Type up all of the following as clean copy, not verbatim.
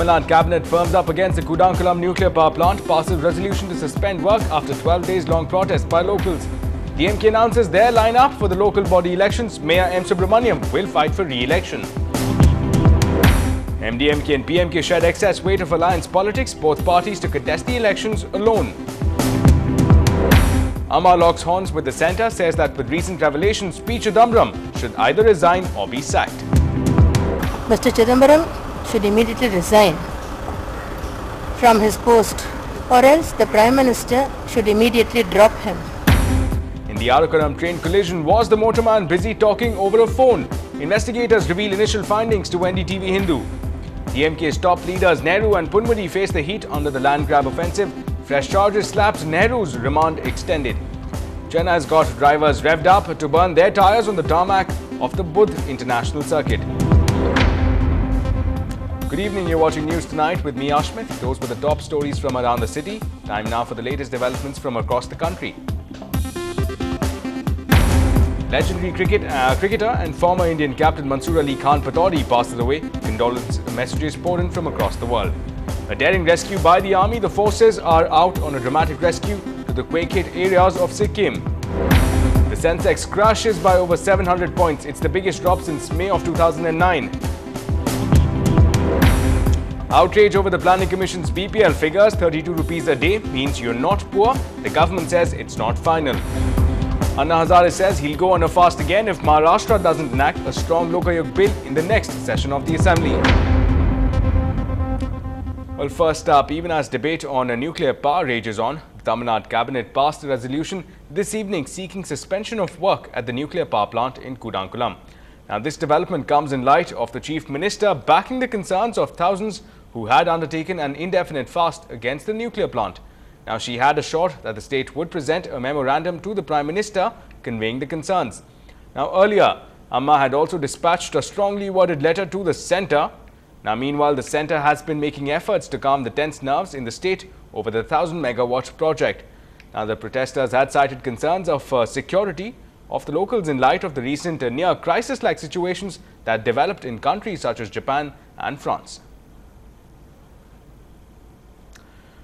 Tamil Nadu cabinet firms up against the Kudankulam nuclear power plant, passes resolution to suspend work after 12 days long protest by locals. DMK announces their lineup for the local body elections. Mayor M. Subramaniam will fight for re-election. MDMK and PMK shed excess weight of alliance politics, both parties to contest the elections alone. Amma locks horns with the centre, says that with recent revelations, P. Chidambaram should either resign or be sacked. Mr. Chidambaram should immediately resign from his post, or else the Prime Minister should immediately drop him. In the Arakoram train collision, was the motorman busy talking over a phone? Investigators reveal initial findings to NDTV-HINDU. DMK's top leaders Nehru and Punmudi face the heat under the land grab offensive. Fresh charges slaps Nehru's remand extended. Chennai has got drivers revved up to burn their tyres on the tarmac of the Budh International Circuit. Good evening, you're watching News Tonight with me, Ashmit. Those were the top stories from around the city. Time now for the latest developments from across the country. Legendary cricketer and former Indian captain Mansoor Ali Khan Patodi passes away. Condolence messages poured in from across the world. A daring rescue by the army, the forces are out on a dramatic rescue to the quake-hit areas of Sikkim. The Sensex crashes by over 700 points. It's the biggest drop since May of 2009. Outrage over the Planning Commission's BPL figures, 32 rupees a day means you're not poor. The government says it's not final. Anna Hazare says he'll go on a fast again if Maharashtra doesn't enact a strong Lokayog bill in the next session of the Assembly. Well, first up, even as debate on a nuclear power rages on, the Tamil Nadu cabinet passed a resolution this evening seeking suspension of work at the nuclear power plant in Kudankulam. Now, this development comes in light of the Chief Minister backing the concerns of thousands who had undertaken an indefinite fast against the nuclear plant. Now, she had assured that the state would present a memorandum to the Prime Minister conveying the concerns. Now, earlier, Amma had also dispatched a strongly worded letter to the centre. Now, meanwhile, the centre has been making efforts to calm the tense nerves in the state over the 1,000 megawatt project. Now, the protesters had cited concerns of security of the locals in light of the recent near crisis-like situations that developed in countries such as Japan and France.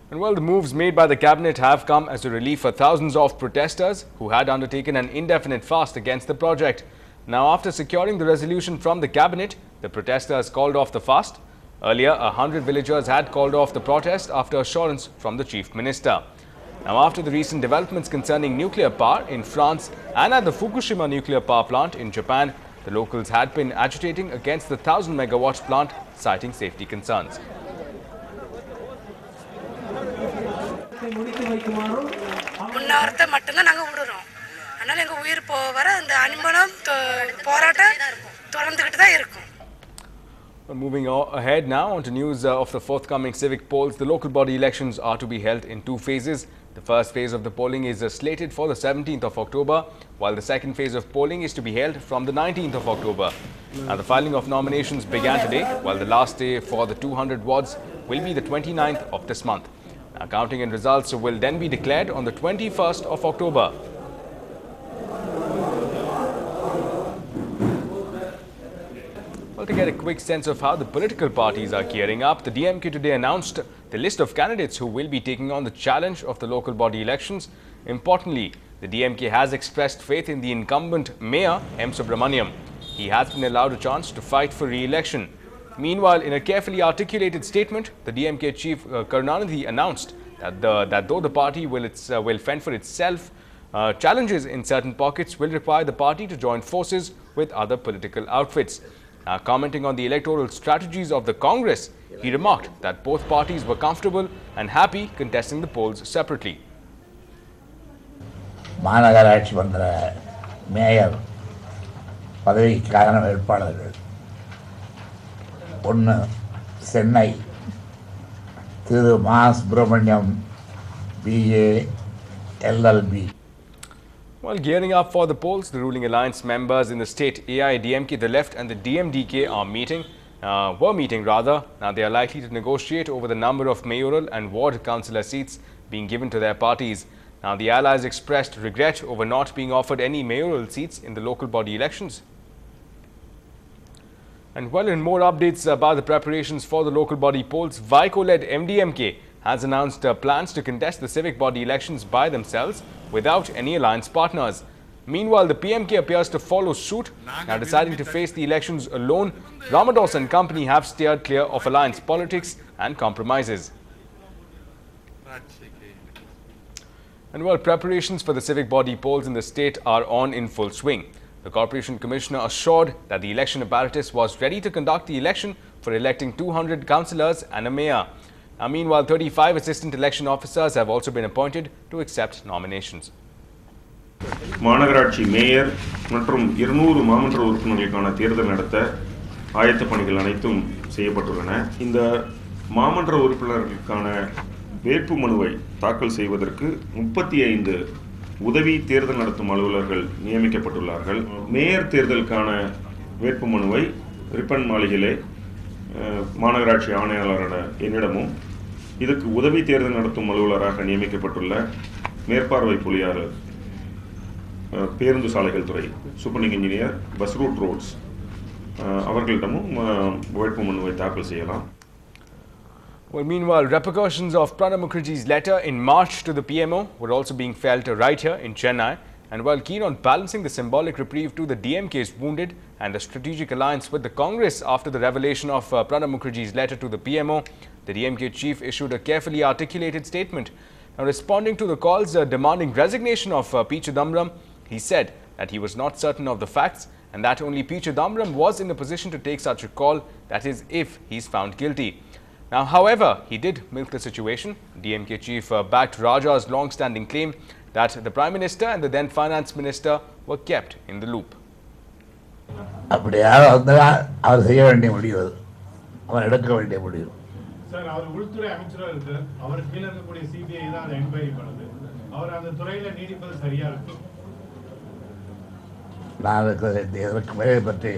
And well, the moves made by the cabinet have come as a relief for thousands of protesters who had undertaken an indefinite fast against the project. Now, after securing the resolution from the cabinet, the protesters called off the fast. Earlier, 100 villagers had called off the protest after assurance from the Chief Minister. Now, after the recent developments concerning nuclear power in France and at the Fukushima nuclear power plant in Japan, the locals had been agitating against the 1,000 megawatt plant, citing safety concerns. Moving ahead now on to news of the forthcoming civic polls. The local body elections are to be held in two phases. The first phase of the polling is slated for the 17th of October, while the second phase of polling is to be held from the 19th of October. Now, the filing of nominations began today, while the last day for the 200 wards will be the 29th of this month. Now, counting and results will then be declared on the 21st of October. Well, to get a quick sense of how the political parties are gearing up, the DMK today announced the list of candidates who will be taking on the challenge of the local body elections. Importantly, the DMK has expressed faith in the incumbent Mayor M. Subramaniam. He has been allowed a chance to fight for re-election. Meanwhile, in a carefully articulated statement, the DMK chief Karunanidhi announced that though the party will fend for itself, challenges in certain pockets will require the party to join forces with other political outfits. Commenting on the electoral strategies of the Congress, he remarked that both parties were comfortable and happy contesting the polls separately. மாநகராட்சி மன்ற mayor பதவிக்கான வேட்பாளர்கள் ஒன்று சென்னை திரு மா Subramaniam BA LLB. While gearing up for the polls, the ruling alliance members in the state AIDMK, the left and the DMDK were meeting. Now they are likely to negotiate over the number of mayoral and ward councillor seats being given to their parties. Now the allies expressed regret over not being offered any mayoral seats in the local body elections. And well, in more updates about the preparations for the local body polls, Vaiko-led MDMK has announced plans to contest the civic body elections by themselves without any alliance partners. Meanwhile, the PMK appears to follow suit. Now deciding to face the elections alone, Ramados and company have steered clear of alliance politics and compromises. And well, preparations for the civic body polls in the state are on in full swing. The Corporation Commissioner assured that the election apparatus was ready to conduct the election for electing 200 councillors and a mayor. Now, meanwhile, 35 assistant election officers have also been appointed to accept nominations. மாநகராட்சி mayor மற்றும் 200 மாமன்ற உறுப்பினர்களுக்கான தேர்தல் நடத்த ஆயத்த பணிகள் அனைத்தும் செய்யப்பட்டுள்ளன. இந்த மாமன்ற உறுப்பினர்களுக்கான வேட்பு மனுவை தாக்கல் செய்வதற்கு 35 உதவி தேர்தல் நடத்தும் அலுவலர்கள் நியமிக்கப்பட்டுள்ளார்கள். மேயர் தேர்தலுக்கான வேட்பு மனுவை ரிப்பன் மாளிகையிலே மாநகராட்சி ஆணையாளரான என்னிடமும் இதுக்கு உதவி தேர்தல் நடத்தும் அலுவலராக நியமிக்கப்பட்டுள்ள மேற்பார்வை பொறியாளர் பேருந்து சாலைகள் துறை சூப்பரிங் இன்ஜினியர் பஸ் ரூட் ரோட்ஸ் அவர்களிடமும் வேட்பு மனுவை தாக்கல் செய்யலாம். Well, meanwhile, repercussions of Pranab Mukherjee's letter in March to the PMO were also being felt right here in Chennai. And while keen on balancing the symbolic reprieve to the DMK's wounded and the strategic alliance with the Congress after the revelation of Pranab Mukherjee's letter to the PMO, the DMK chief issued a carefully articulated statement. Now, responding to the calls demanding resignation of P. Chidambaram, he said that he was not certain of the facts and that only P. Chidambaram was in a position to take such a call, that is, if he is found guilty. Now, however, he did milk the situation. DMK chief backed Raja's long-standing claim that the Prime Minister and the then Finance Minister were kept in the loop. அப்படி யாரும் வந்தால் அவர் செய்ய வேண்டிய முடிவு, அவர் எடுக்க வேண்டிய முடிவு. Sir, அவர் உள்துறை அமைச்சராக இருக்கார், அவர் கீழே இருக்கக்கூடிய சிபிஐ தான் அதை என்கொயரி பண்ணுது. அவர் அந்த துறையில் நீடிப்பது சரியா இருக்கு? நான் இதற்கு மேலே பற்றி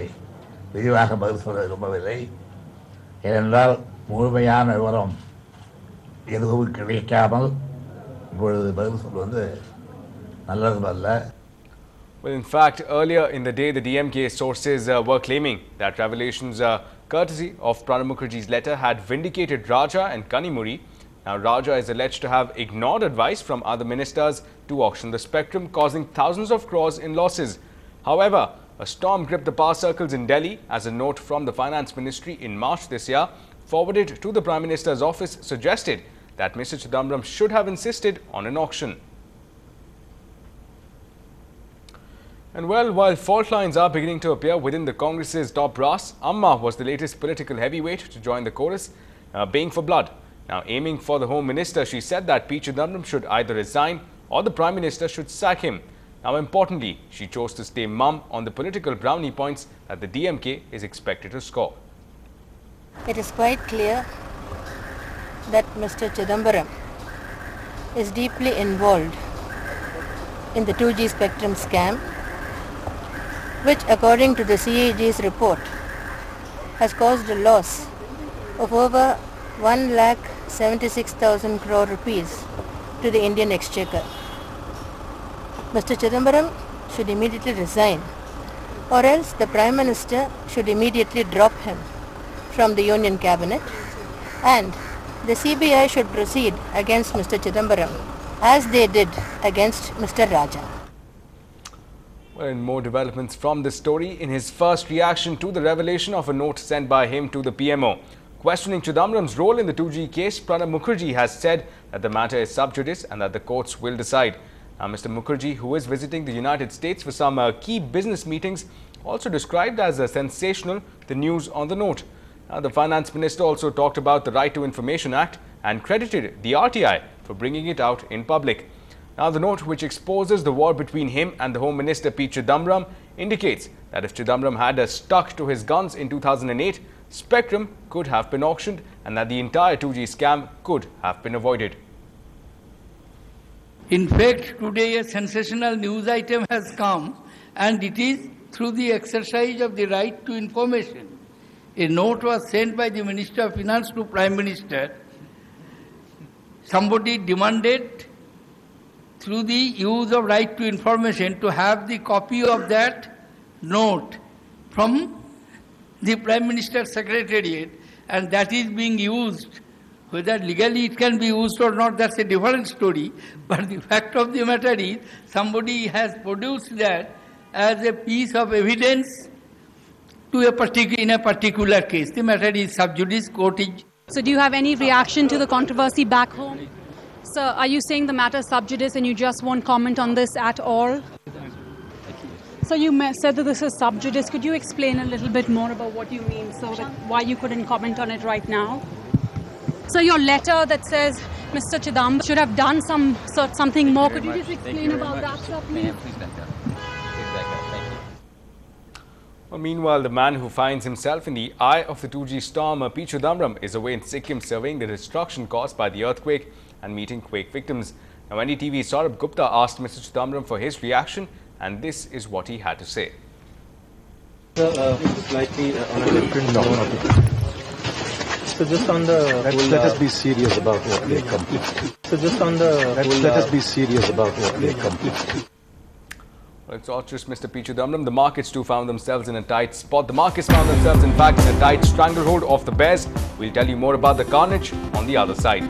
விரிவாக பதில் சொல்ல விரும்பவில்லை. ஏனென்றால் முழுமையான விவரம் எதுவும் கிடைக்காமல் இப்பொழுது பதில் சொல்வது நல்லதுமல்ல. Well, in fact, earlier in the day, the DMK sources were claiming that revelations courtesy of Pranab Mukherjee's letter had vindicated Raja and Kanimuri. Now, Raja is alleged to have ignored advice from other ministers to auction the spectrum, causing thousands of crores in losses. However, a storm gripped the power circles in Delhi as a note from the Finance Ministry in March this year, forwarded to the Prime Minister's office, suggested that Mr. Chidambaram should have insisted on an auction. And well, while fault lines are beginning to appear within the Congress's top brass, Amma was the latest political heavyweight to join the chorus, baying for blood. Now, aiming for the Home Minister, she said that P. Chidambaram should either resign or the Prime Minister should sack him. Now, importantly, she chose to stay mum on the political brownie points that the DMK is expected to score. It is quite clear that Mr. Chidambaram is deeply involved in the 2G spectrum scam, which according to the CAG's report has caused a loss of over 1,76,000 crore rupees to the Indian Exchequer. Mr. Chidambaram should immediately resign, or else the Prime Minister should immediately drop him from the Union Cabinet, and the CBI should proceed against Mr. Chidambaram as they did against Mr. Raja. Well, in more developments from this story, in his first reaction to the revelation of a note sent by him to the PMO, questioning Chidambaram's role in the 2G case, Pranab Mukherjee has said that the matter is sub judice and that the courts will decide. Now, Mr. Mukherjee, who is visiting the United States for some key business meetings, also described as sensational the news on the note. Now, the Finance Minister also talked about the Right to Information Act and credited the RTI for bringing it out in public. Now, the note, which exposes the war between him and the Home Minister P. Chidambaram, indicates that if Chidambaram had stuck to his guns in 2008, spectrum could have been auctioned and that the entire 2G scam could have been avoided. In fact, today a sensational news item has come, and it is through the exercise of the right to information. A note was sent by the Minister of Finance to Prime Minister. Somebody demanded through the use of right to information to have the copy of that note from the Prime Minister's Secretariat, and that is being used. Whether legally it can be used or not, that's a different story. But the fact of the matter is, somebody has produced that as a piece of evidence to in a particular case. The matter is sub judice, court is. So do you have any reaction to the controversy back home? Sir, are you saying the matter is sub judice and you just won't comment on this at all? So you said that this is sub judice. Could you explain a little bit more about what you mean, so that why you couldn't comment on it right now? So your letter that says Mr. Chidambaram should have done something more. Could you just explain about that, sir, please? Well, meanwhile, the man who finds himself in the eye of the 2G storm, P. Chidambaram, is away in Sikkim surveying the destruction caused by the earthquake and meeting quake victims. Now, NDTV's Saurabh Gupta asked Mr. Chidambaram for his reaction, and this is what he had to say. Slightly on a different note. So just on the let us be serious about what we accomplished. So just on the let us be serious about what we accomplished. Well, it's not just Mr. P. Chidambaram. The markets too found themselves in a tight spot. The markets found themselves, in fact, in a tight stranglehold of the bears. We'll tell you more about the carnage on the other side.